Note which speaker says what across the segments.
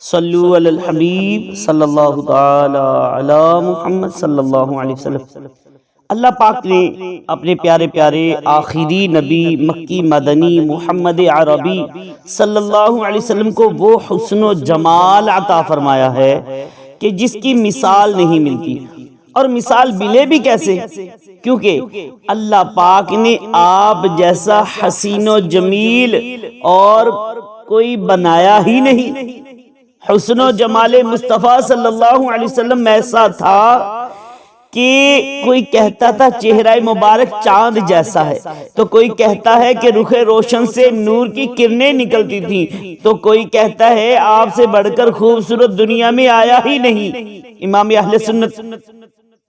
Speaker 1: صلو علی الحبیب صلی اللہ تعالی علی محمد صلی اللہ علیہ وسلم۔ اللہ پاک نے اپنے پیارے پیارے آخری نبی مکی مدنی محمد عربی صلی اللہ علیہ وسلم کو وہ حسن و جمال عطا فرمایا ہے کہ جس کی مثال نہیں ملتی، اور مثال ملے بھی کیسے، کیونکہ اللہ پاک نے آپ جیسا حسین و جمیل اور کوئی بنایا ہی نہیں۔ حسن و جمال مصطفیٰ صلی اللہ علیہ وسلم ایسا تھا کہ کوئی کہتا تھا چہرہ مبارک چاند جیسا ہے، تو کوئی کہتا ہے کہ رخ روشن سے نور کی کرنیں نکلتی تھیں، تو کوئی کہتا ہے آپ سے بڑھ کر خوبصورت دنیا میں آیا ہی نہیں۔ امام اہل سنت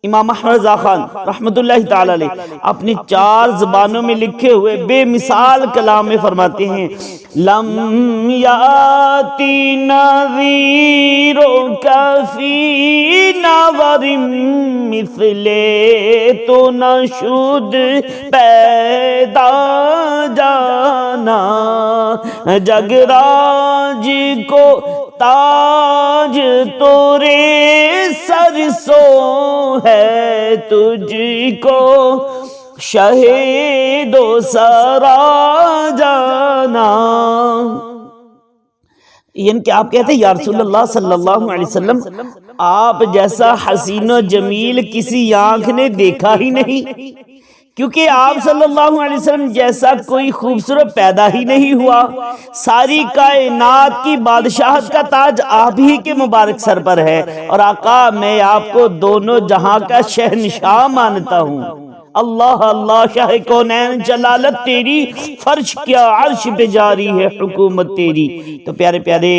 Speaker 1: امام احمد رضا خان رحمت اللہ تعالی علیہ اپنی 4 زبانوں میں لکھے ہوئے بے مثال کلام میں فرماتے ہیں، لم یاتی نظیرک فی نظر مثلے تو نشد پیدا جانا، جگراج کو تاج تورے سر سو ہے، تجھ کو شہید و سرا جانا۔ یعنی کہ آپ کہتے ہیں یا رسول اللہ صلی اللہ علیہ وسلم، آپ جیسا حسین و جمیل کسی آنکھ نے دیکھا ہی نہیں، کیونکہ آپ صلی اللہ علیہ وسلم جیسا کوئی خوبصورت پیدا ہی نہیں ہوا۔ ساری کائنات کی بادشاہت کا تاج آپ ہی کے مبارک سر پر ہے، اور آقا میں آپ کو دونوں جہاں کا شہنشاہ مانتا ہوں۔ اللہ اللہ شاہ کونین جلالت تیری، فرش کیا عرش پہ جاری ہے حکومت تیری۔ تو پیارے پیارے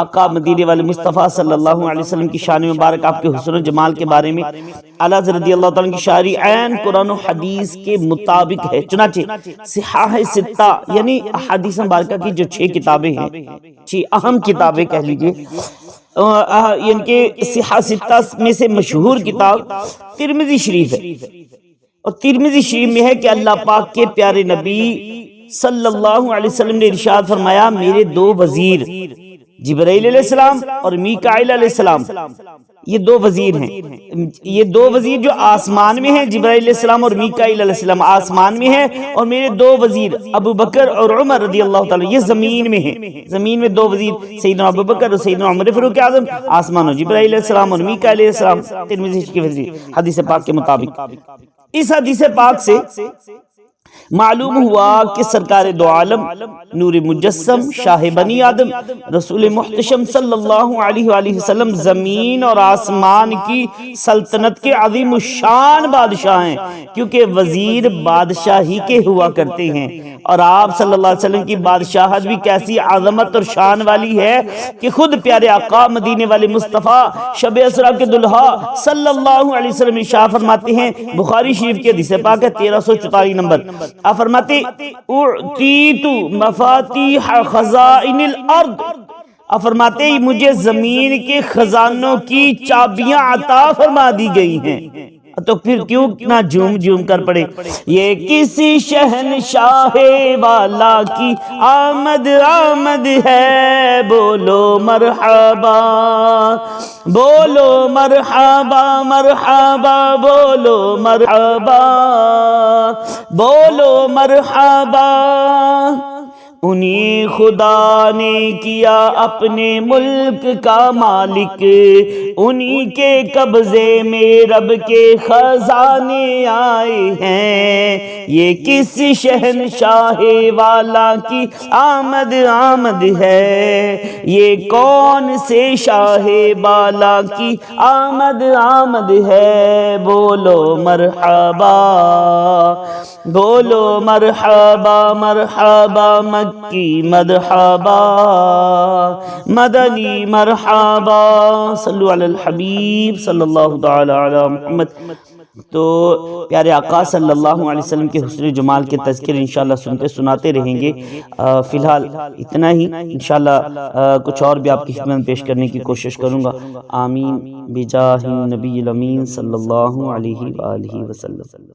Speaker 1: آقا مدینے والے مصطفیٰ صلی اللہ علیہ وسلم کی شان مبارک، آپ کے حسن و جمال کے بارے میں اعلیٰ حضرت رضی اللہ تعالیٰ کی شاعری عین قرآن و حدیث کے مطابق ہے۔ چنانچہ صحاح ستہ یعنی احادیث مبارکہ کی جو 6 کتابیں ہیں، 6 اہم کتابیں کہہ لیجئے، یعنی کہ صحاح ستہ میں سے مشہور کتاب ترمذی شریف ہے، اور ترمذی شریف میں ہے کہ اللہ پاک کے پیارے نبی صلی اللہ علیہ وسلم نے ارشاد فرمایا، میرے 2 وزیر جبرائیل علیہ السلام اور میکائیل علیہ السلام، یہ 2 وزیر ہیں۔ یہ 2 وزیر جو آسمان میں ہیں، جبرائیل علیہ السلام اور میکائیل علیہ السلام آسمان میں ہیں، اور میرے 2 وزیر ابو بکر اور عمر رضی اللہ تعالیٰ یہ زمین میں ہیں۔ زمین میں 2 وزیر سیدنا ابو بکر اور سیدنا عمر فاروق اعظم، آسمان اور جبرائیل علیہ السلام اور میکائیل علیہ السلام، ترمذی کی حدیث پاک کے مطابق۔ اس حدیث پاک سے معلوم ہوا کہ سرکار دو عالم، نور مجسم، شاہ بنی آدم، رسول محتشم صلی اللہ علیہ وآلہ وسلم زمین اور آسمان کی سلطنت کے عظیم الشان بادشاہ ہیں، کیونکہ وزیر بادشاہی کے ہوا کرتے ہیں، اور آپ صلی اللہ علیہ وسلم کی بادشاہت بھی کیسی عظمت اور شان والی ہے کہ خود پیارے آقا مدینے والے مصطفیٰ شب اسراء کے دلہا صلی اللہ علیہ وسلم ارشاد فرماتے ہیں، بخاری شریف کی حدیث پاک ہے 1344 نمبر، آپ فرماتے اعطیت مفاتیح خزائن الارض، آپ فرماتے مجھے زمین کے خزانوں کی چابیاں عطا فرما دی گئی ہیں۔ تو پھر کیوں نہ جھوم جھوم کر پڑے، یہ کسی شہنشاہ والا کی آمد آمد ہے، بولو مرحبا بولو مرحبا مرحبا بولو مرحبا بولو مرحبا۔ انہی خدا نے کیا اپنے ملک کا مالک، انہی کے قبضے میں رب کے خزانے آئے ہیں، یہ کس شہنشاہ والا کی آمد آمد ہے، یہ کون سے شاہ بالا کی آمد آمد ہے، بولو مرحبا بولو مرحبا مرحبا مکی مرحبا مدنی مرحبا، صلو علی الحبیب صلی اللہ تعالی علی محمد۔ تو پیارے آقا صلی اللہ علیہ وسلم کے حسن جمال کے تذکر انشاءاللہ سنتے سناتے رہیں گے۔ فی الحال اتنا ہی، انشاءاللہ کچھ اور بھی آپ کی خدمت میں پیش کرنے کی کوشش کروں گا۔ آمین بجاہ النبی الامین صلی اللہ علیہ وآلہ وسلم۔